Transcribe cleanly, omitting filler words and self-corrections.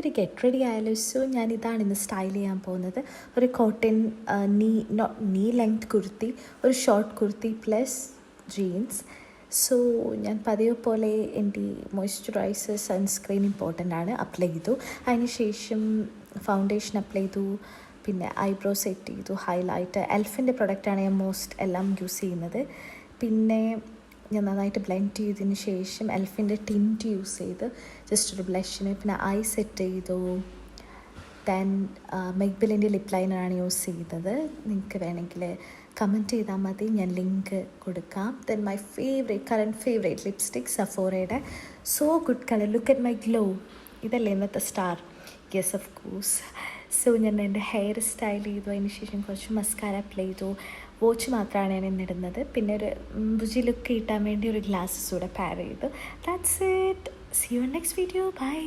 എല്ലാവരും get ready ആയാലും. So ഞാനിതാണ് ഇന്ന് സ്റ്റൈൽ ചെയ്യാൻ പോകുന്നത്. ഒരു കോട്ടൺ നീ ലെങ്ത് കുർത്തി, ഒരു short kurti plus jeans. So ഞാൻ പതിവ് പോലെ എൻ്റെ മോയ്സ്ചറൈസർ സൺസ്ക്രീൻ ഇമ്പോർട്ടൻ്റ് ആണ്, അപ്ലൈ ചെയ്തു. അതിന് ശേഷം ഫൗണ്ടേഷൻ അപ്ലൈ ചെയ്തു, പിന്നെ ഐബ്രോ സെറ്റ് ചെയ്തു, ഹൈലൈറ്റ് എൽഫിൻ്റെ പ്രൊഡക്റ്റാണ് ഞാൻ എല്ലാം യൂസ് ചെയ്യുന്നത്. പിന്നെ ഞാൻ നന്നായിട്ട് ബ്ലെൻഡ് ചെയ്തതിന് ശേഷം എൽഫിൻ്റെ ടിൻറ്റ് യൂസ് ചെയ്ത് ജസ്റ്റ് ഒരു ബ്ലഷിന്, പിന്നെ ഐ സെറ്റ് ചെയ്തു. ദെൻ മെഗ്ബിലിൻ്റെ ലിപ് ലൈനറാണ് യൂസ് ചെയ്തത്. നിങ്ങൾക്ക് വേണമെങ്കിൽ കമൻറ്റ് ചെയ്താൽ മതി, ഞാൻ ലിങ്ക് കൊടുക്കാം. Then my current favourite lipstick സഫോറയുടെ so good colour, look at my glow. ഇതല്ലേ ഇന്നത്തെ star? Yes of course. So ഞാൻ എൻ്റെ ഹെയർ സ്റ്റൈൽ ചെയ്തു, അതിന് ശേഷം കുറച്ച് മസ്കാര അപ്ലൈ ചെയ്തു. വാച്ച് മാത്രമാണ് ഞാൻ ഇന്നിടുന്നത്. പിന്നെ ഒരു ബുജി ലുക്ക് കിട്ടാൻ വേണ്ടി ഒരു ഗ്ലാസ്സസ് കൂടെ പെയർ ചെയ്തു. That's it. See you in next video. By.